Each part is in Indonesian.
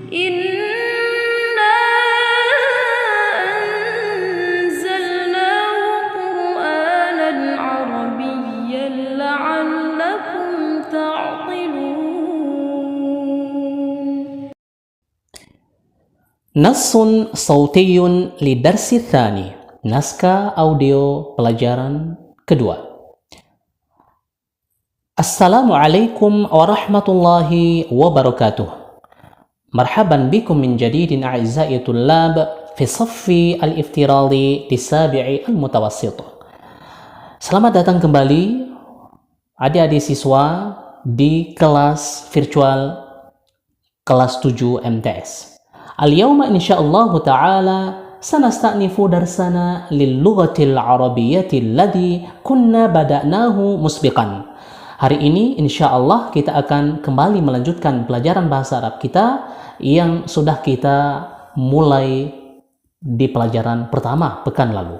Inna anzalnahu Qur'anan Arabiyyan la'allakum ta'qilun. Nassun sautiyun lidarsi tsani. Naskah audio pelajaran kedua. Assalamualaikum warahmatullahi wabarakatuh. Marhaban bikum min jadidin a'izza'i tullab fi saffi al-iftiradi di sabi'i al-mutawassit. Selamat datang kembali adik-adik siswa di kelas virtual kelas 7 MTS. Al-yawma insyaallah ta'ala sanasta'nifu darsana lil-lughatil arabiyyati alladhi kunna bada'nahu musbiqan. Hari ini insya Allah kita akan kembali melanjutkan pelajaran bahasa Arab kita yang sudah kita mulai di pelajaran pertama pekan lalu.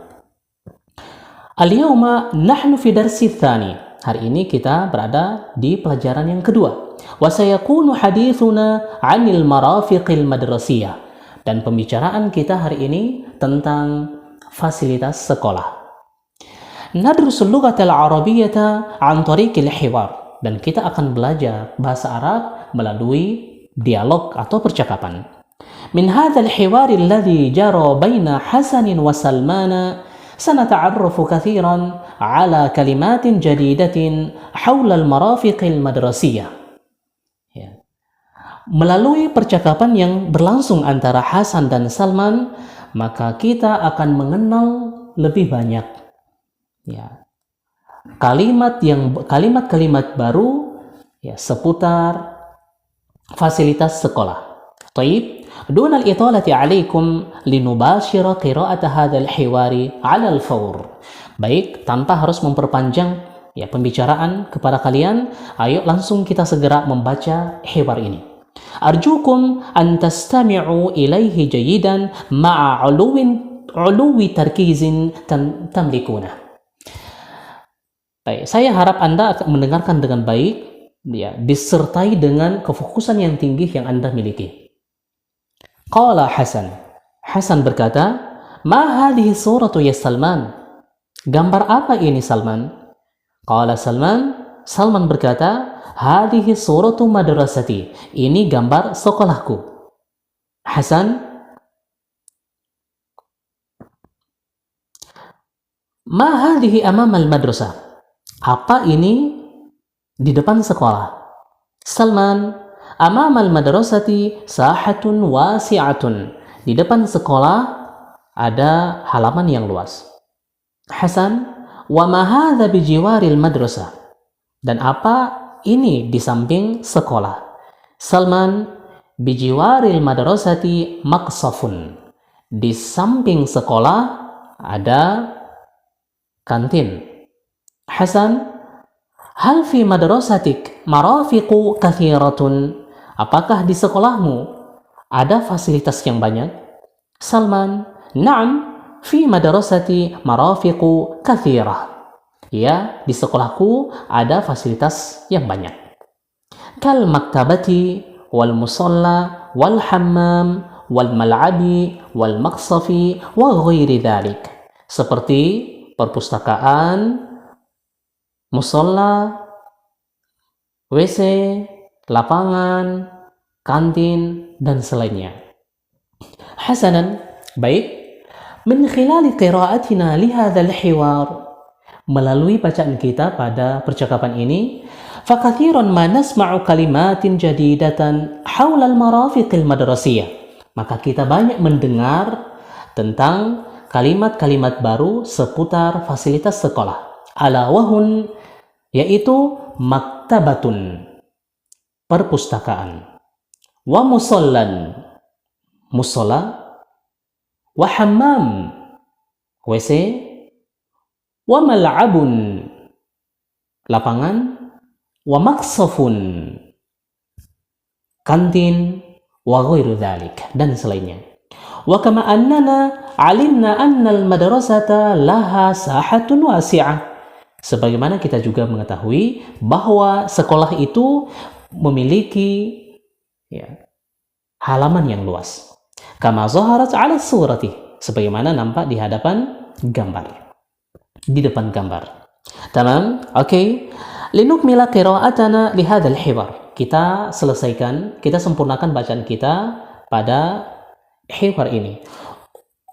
Al-yawma nahnu fi darsi tsani. Hari ini kita berada di pelajaran yang kedua. Wa sayakunu hadithuna 'anil marafiqil madrasiyah. Dan pembicaraan kita hari ini tentang fasilitas sekolah. Nadrusul lughatal arabiyyata an tariqil hiwar, dan kita akan belajar bahasa Arab melalui dialog atau percakapan. Min hadzal hiwar alladhi jara baina Hasanin wa Salmana sanata'arrafu katsiran ala kalimatin jadidatin haula al-marafiqil madrasiyah. Ya. Melalui percakapan yang berlangsung antara Hasan dan Salman, maka kita akan mengenal lebih banyak ya kalimat-kalimat baru ya seputar fasilitas sekolah. Taib, dun al-italati 'alaikum linubashira qira'at hadzal hiwari 'ala al-fawr. Baik, tanpa harus memperpanjang ya pembicaraan kepada kalian, ayo langsung kita segera membaca hiwar ini. Arjukum an tastami'u ilaihi jayidan ma'a 'uluwi tarkizin tamlikuna. Baik, saya harap Anda akan mendengarkan dengan baik, ya, disertai dengan kefokusan yang tinggi yang Anda miliki. Qala Hasan. Hasan berkata, "Ma hadhihi suratu ya Salman?" Gambar apa ini Salman? Qala Salman. Salman berkata, "Hadhihi suratu madrasati." Ini gambar sekolahku. Hasan. "Ma hadhihi amama al-madrasah?" Apa ini di depan sekolah? Salman, amamal madrasati sahatun wasi'atun. Di depan sekolah ada halaman yang luas. Hasan, wa ma hadza bijiwaril madrasah? Dan apa ini di samping sekolah? Salman, bijiwaril madrasati maqsafun. Di samping sekolah ada kantin. Hasan, hal fi madrasatik marafiqu kathiratun? Apakah di sekolahmu ada fasilitas yang banyak? Salman, na'am, fi madrasati marafiqu kathirah. Ya, di sekolahku ada fasilitas yang banyak. Kal maktabati wal musalla wal hammam wal mal'abi wal maqsafi wa ghairi dhalik. Seperti perpustakaan, musola, WC, lapangan, kantin, dan selainnya. Hasanan, baik. Min khilali qira'atina li hadzal hiwar, melalui bacaan kita pada percakapan ini, fakathiran ma nasma'u kalimatin jadidatan haula al-marafiqil madrasiyah. Maka kita banyak mendengar tentang kalimat-kalimat baru seputar fasilitas sekolah. Ala wahun, yaitu maktabatun, perpustakaan, wa musallan, musola, wa hammam, WC, wa mal'abun, lapangan, wa maqsafun, kantin, wa ghairu dhalik, dan selainnya. Wa kama annana alimna anna al-madrasata laha sahatun wasi'ah. Sebagaimana kita juga mengetahui bahwa sekolah itu memiliki ya, halaman yang luas. Kama zaharat 'ala surati, sebagaimana nampak di hadapan gambar, di depan gambar. Tamam? Oke. Linukmila qira'atana li hadzal hiwar. Kita selesaikan, kita sempurnakan bacaan kita pada hiwar ini.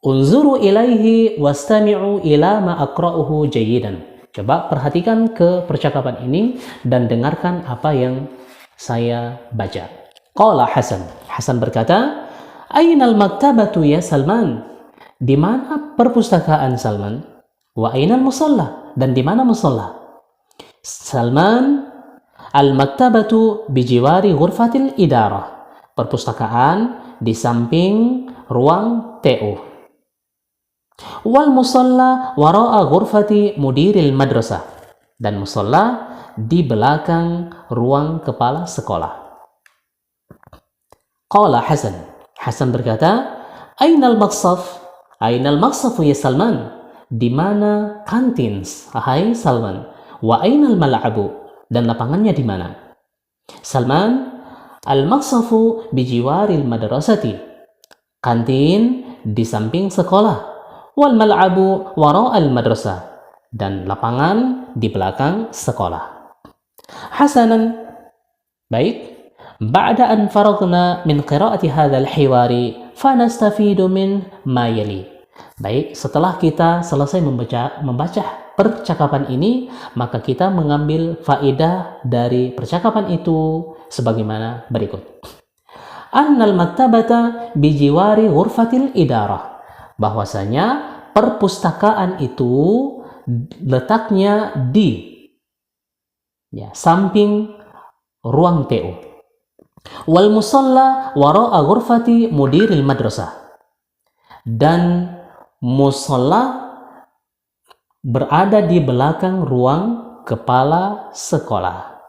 Unzuru ilaihi wastami'u ila ma aqra'uhu jayyidan. Coba perhatikan ke percakapan ini dan dengarkan apa yang saya baca. Qala Hasan. Hasan berkata, "Ainal maktabatu ya Salman?" Di mana perpustakaan Salman? Wa ainal musalla? Dan di mana musalla? Salman, al-maktabatu bijiwari ghurfatil idarah. Perpustakaan di samping ruang TU. Wal musalla wara'a ghurfati mudiril madrasah. Dan musalla di belakang ruang kepala sekolah. Qala Hasan. Hasan berkata, "Ainal maqsaf? Ainal maqsafu ya Salman?" Di mana kantin, hai Salman? Wa ainal mal'abu? Dan lapangannya di mana? Salman, al-maqsafu bijiwaril madrasati. Kantin di samping sekolah. Wal mal'abu wara'al madrasah. Dan lapangan di belakang sekolah. Hasanan. Baik. Ba'da an faragna min qira'ati hadzal hiwari fanastafidu min ma yali. Baik, setelah kita selesai membaca percakapan ini, maka kita mengambil faedah dari percakapan itu sebagaimana berikut. Annal maktabata bijiwari ghurfatil idarah. Bahwasanya perpustakaan itu letaknya di samping ruang TU. Wal musalla wara'a ghurfati mudiril madrasah. Dan musalla berada di belakang ruang kepala sekolah.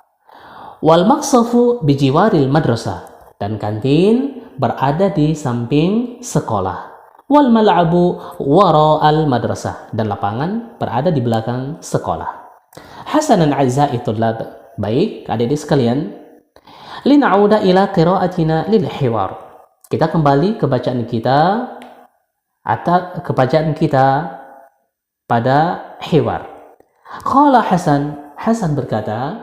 Wal maqsafu bijiwaril madrasah. Dan kantin berada di samping sekolah. Wal mal'abu wara'al madrasah. Dan lapangan berada di belakang sekolah. Hasanan a'za'i tullab. Baik, adik-adik sekalian, lina'uda ila qira'atina lil hiwar. Kita kembali ke bacaan kita pada hiwar. Qala Hasan. Hasan berkata,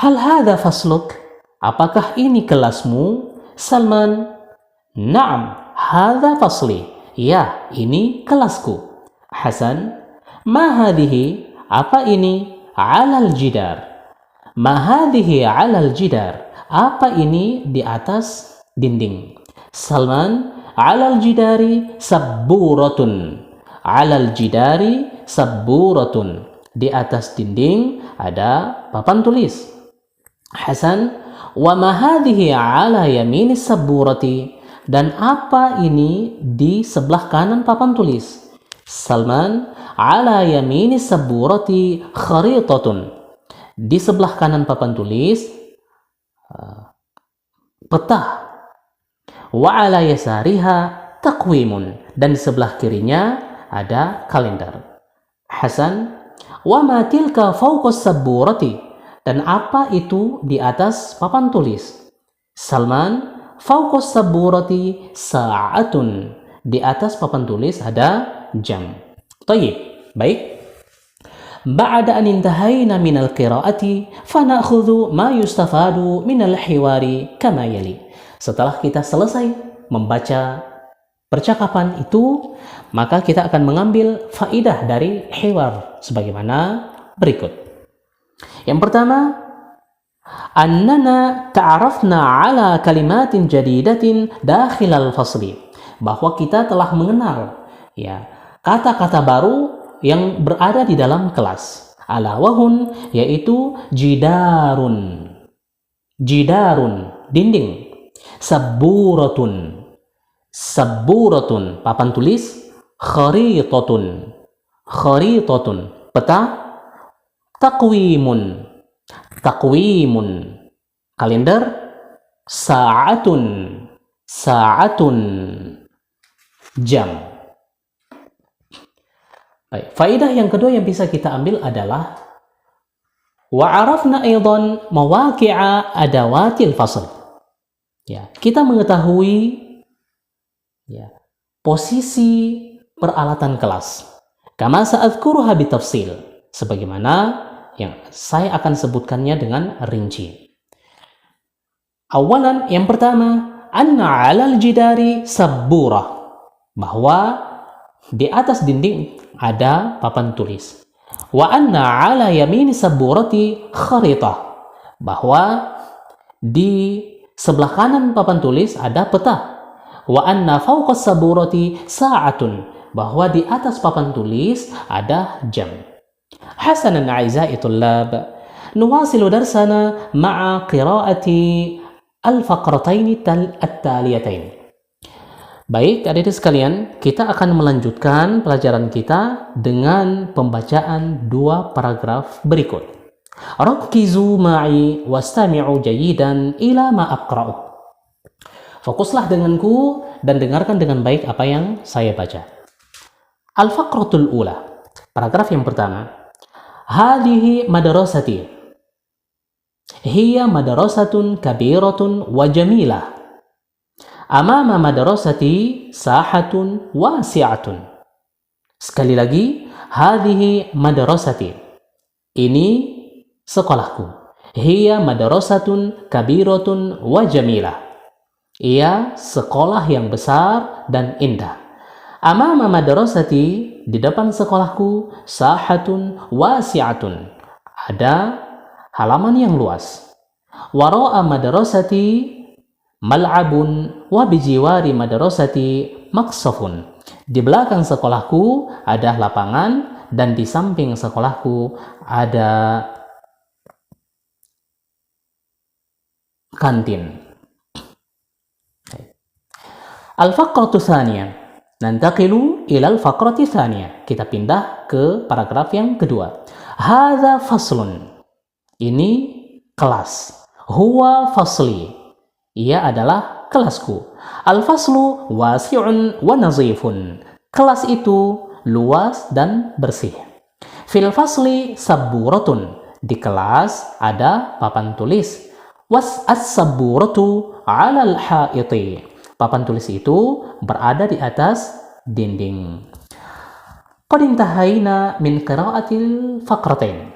"Hal hadha fasluk?" Apakah ini kelasmu? Salman, "Na'am, hadha fasli." Ya, ini kelasku. Hasan, "Ma hadhihi?" Apa ini? "Alal jidar." "Ma hadhihi 'alal jidar." Apa ini di atas dinding? Salman, "'Alal jidari sabburatun." 'Alal jidari sabburatun. Di atas dinding ada papan tulis. Hasan, "Wa ma hadhihi 'ala yamini sabburati." Dan apa ini di sebelah kanan papan tulis? Salman, "'Ala yamini sabburati kharitatun." Di sebelah kanan papan tulis peta. Wa 'ala yasariha taqwimun. Dan di sebelah kirinya ada kalender. Hasan, "Wa ma tilka fawqa sabburati." Dan apa itu di atas papan tulis? Salman, "Fawqa sabburati sa'atun." Di atas papan tulis ada jam. Tayyib. Baik. Ba'da an intahayna minal qira'ati fana'khudhu ma yustafadu minal hiwari kama yali. Setelah kita selesai membaca percakapan itu, maka kita akan mengambil faidah dari hiwar sebagaimana berikut. Yang pertama, annana ta'arafna ala kalimatin jadidatin dakhilal fasli. Bahwa kita telah mengenal kata-kata baru yang berada di dalam kelas. Ala wahun, yaitu jidarun. Jidarun, dinding. Sabburatun. Sabburatun, papan tulis. Kharitatun. Kharitatun, peta. Taqwimun. Taqwimun, kalender. Sa'atun. Sa'atun, jam. Baik, faidah yang kedua yang bisa kita ambil adalah wa arafna aidan mawaqi'a adawatil fasl. Ya, kita mengetahui ya, posisi peralatan kelas. Kama sa'adhkuruha bitafsil, sebagaimana yang saya akan sebutkannya dengan rinci. Awalan, yang pertama, anna 'alal jidari sabburah, bahwa di atas dinding ada papan tulis. Wa anna 'ala yamini sabburati kharitah, bahwa di sebelah kanan papan tulis ada peta. Wa anna fawqa sabburati sa'atun, bahwa di atas papan tulis ada jam. Hasanan a'izai tullab, nuwasilu darsana ma'a qiraati al-faqrataini at-taliyatain. Baik, adik-adik sekalian, kita akan melanjutkan pelajaran kita dengan pembacaan dua paragraf berikut. Rakkizu ma'i wastami'u jayidan ila ma aqra'u. Fokuslah denganku dan dengarkan dengan baik apa yang saya baca. Al-faqratul ula, paragraf yang pertama. Hadihi madrasati. Hiya madrasatun kabiratun wa jamilah. Amama madrasati sahatun wasi'atun. Sekali lagi, hadihi madrasati. Ini sekolahku. Hiya madrasatun kabiratun wa jamilah. Ia sekolah yang besar dan indah. Amama madrasati, di depan sekolahku, sahatun wasi'atun. Ada halaman yang luas. Wara'a madrasati mal'abun wa bijiwari madrasati maqsafun. Di belakang sekolahku ada lapangan dan di samping sekolahku ada kantin. Al-faqratu tsaniyah. Nantaqilu ila al-faqrati tsaniyah. Kita pindah ke paragraf yang kedua. Hadza faslun. Ini kelas. Huwa fasli. Ia adalah kelasku. Al-faslu wasi'un wa nazifun. Kelas itu luas dan bersih. Fil fasli sabburatun. Di kelas ada papan tulis. Was as-sabburatu 'alal haiti. Papan tulis itu berada di atas dinding. Qad intahayna min qira'atil faqratain.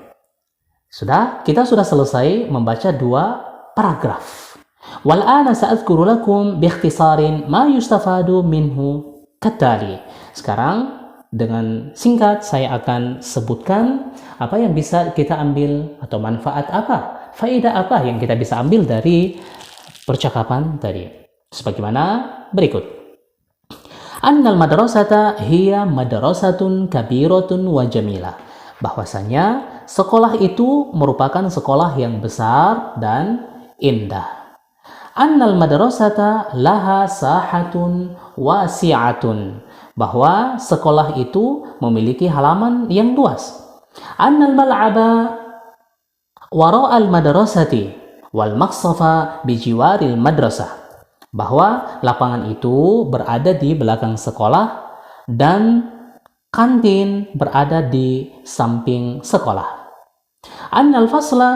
Kita sudah selesai membaca dua paragraf. Wal ana sa'adhkuru lakum bi ikhtisarin ma yustafadu minhu katali. Sekarang dengan singkat saya akan sebutkan apa yang bisa kita ambil atau manfaat apa, faedah apa yang kita bisa ambil dari percakapan tadi. Sebagaimana berikut. Annal madrasata hiya madrasatun kabiratun wa jamilah. Bahwasanya sekolah itu merupakan sekolah yang besar dan indah. Annal madrasata laha sahatun wasi'atun. Bahwa sekolah itu memiliki halaman yang luas. Annal mal'aba wara'al madrasati wal maqsafa bijiwaril madrasah. Bahwa lapangan itu berada di belakang sekolah dan kantin berada di samping sekolah. Annal fasla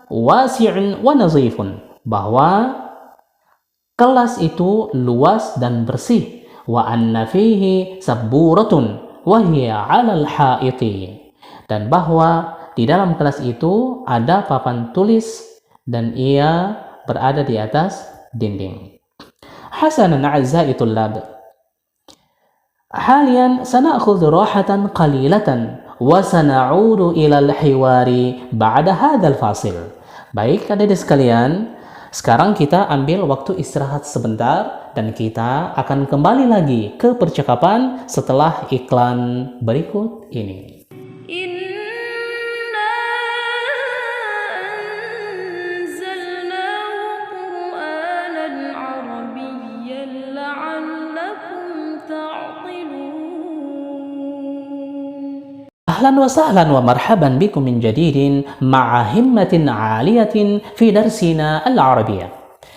wasi'un wa nazifun. Bahwa kelas itu luas dan bersih. Wa anna fihi sabburatun wa hiya 'alal haiti. Dan bahwa di dalam kelas itu ada papan tulis dan ia berada di atas dinding. Hasanan a'zai tullab. Halian sana'khudhu rahatan qalilatan wa sana'udu ila al-hiwari ba'da hadzal fasil. Baik, adik-adik sekalian, sekarang kita ambil waktu istirahat sebentar dan kita akan kembali lagi ke percakapan setelah iklan berikut ini. Ahlan wa sahlan wa marhaban bikum min jadidin ma'a himmatin 'aliyatin fi darsina al-Arabiyyah.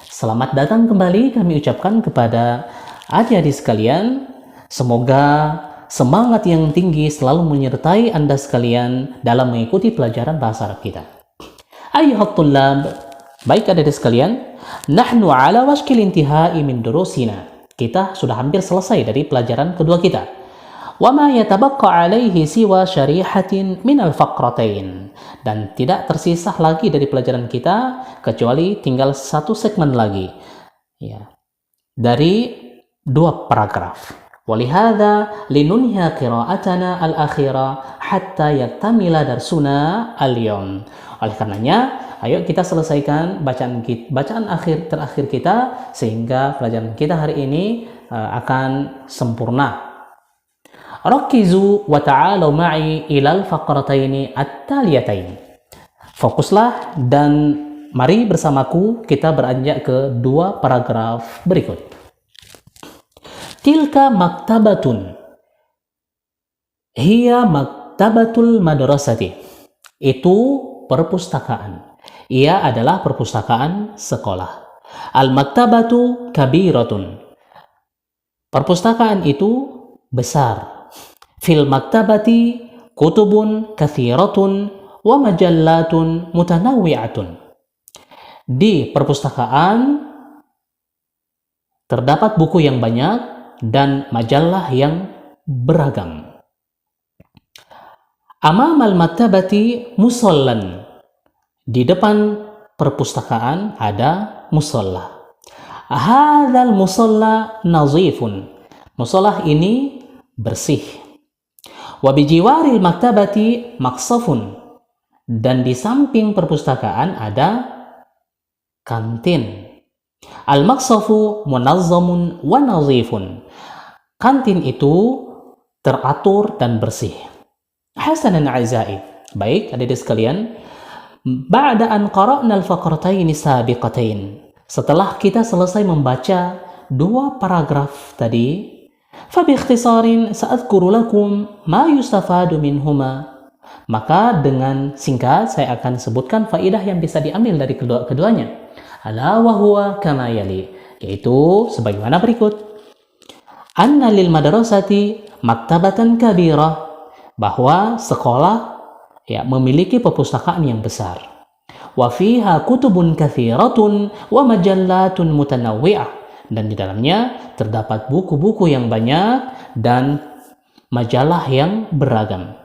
Selamat datang kembali kami ucapkan kepada adik-adik sekalian. Semoga semangat yang tinggi selalu menyertai Anda sekalian dalam mengikuti pelajaran bahasa Arab kita. Ayyuhat tullab, Baik adik-adik sekalian, nahnu ala washkil intihai min durusina. Kita sudah hampir selesai dari pelajaran kedua kita. Wa ma yatabaqqa alaihi siwa syarihatin min al-faqratain. Dan tidak tersisa lagi dari pelajaran kita kecuali tinggal satu segmen lagi. Ya. Dari 2 paragraf. Walihada linunhiya qira'atana al-akhira hatta yaktamila darsuna al-yawm. Oleh karenanya, ayo kita selesaikan bacaan terakhir kita sehingga pelajaran kita hari ini akan sempurna. Rakizu wa ta'alu ma'i ilal faqrataini at-taliyatain. Fokuslah dan mari bersamaku kita beranjak ke 2 paragraf berikut. Tilka maktabatun hiya maktabatul madrasati. Itu perpustakaan. Ia adalah perpustakaan sekolah. Al-maktabatu kabiratun. Perpustakaan itu besar. Fil maktabati kutubun kathiratun wa majallatun mutanawwi'atun. Di perpustakaan terdapat buku yang banyak dan majalah yang beragam. Amamal maktabati musallan. Di depan perpustakaan ada musalla. Hadzal musalla nazifun. Musalla ini bersih. Wa bijiwaril maktabati maqsafun. Dan di samping perpustakaan ada kantin. Al-maqsafu munazzamun wa nazifun. Kantin itu teratur dan bersih. Hasanan a'zai. Baik, adik-adik sekalian, ba'da an qara'na al-faqratayn sabiqatain. Setelah kita selesai membaca 2 paragraf tadi, fa bi ikhtisarin sa'adhkuru lakum ma yustafadu minhuma. Maka dengan singkat saya akan sebutkan faidah yang bisa diambil dari keduanya. Ala wa huwa kama yali, yaitu sebagaimana berikut. Anna lil madrasati maktabatan kabirah, bahwa sekolah memiliki perpustakaan yang besar. Wa fiha kutubun kathiratun wa majallatun mutanawwi'ah, dan di dalamnya terdapat buku-buku yang banyak dan majalah yang beragam.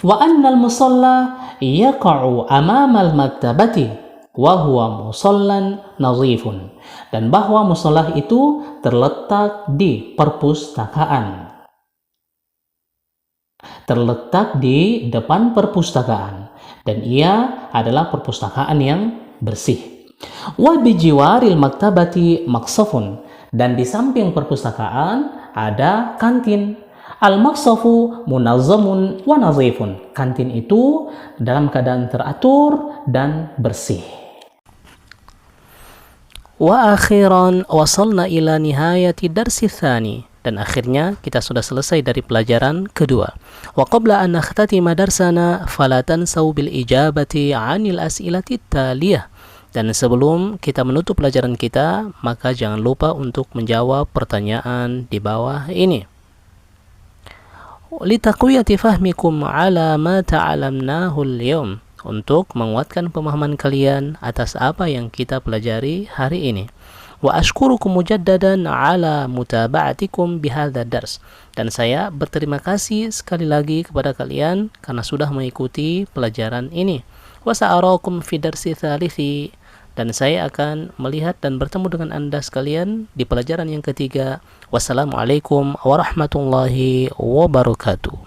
Wa annal musalla yaqa'u amamal maktabati wa huwa musallan nazifun, dan bahwa musalla itu terletak di perpustakaan, terletak di depan perpustakaan, dan ia adalah perpustakaan yang bersih. Wa bijiwaril maktabati maqsafun, dan di samping perpustakaan ada kantin. Al-maqsafu munazzamun wa nazifun. Kantin itu dalam keadaan teratur dan bersih. Wa akhiran wasalna ila nihayati darsi tsani, dan akhirnya kita sudah selesai dari pelajaran kedua. Wa qabla an nakhtatima darsana fala tansau bil ijabati 'anil as'ilati taliyah. Dan sebelum kita menutup pelajaran kita, maka jangan lupa untuk menjawab pertanyaan di bawah ini. Litaqwiyati fahmikum 'ala ma ta'alamnahu al-yawm, untuk menguatkan pemahaman kalian atas apa yang kita pelajari hari ini. Wa ashkurukum mujaddadan ala mutaba'atikum bihadza dars, dan saya berterima kasih sekali lagi kepada kalian karena sudah mengikuti pelajaran ini. Wa sa'arakum fi darsi tsalithi, dan saya akan melihat dan bertemu dengan Anda sekalian di pelajaran yang ketiga. Wassalamualaikum warahmatullahi wabarakatuh.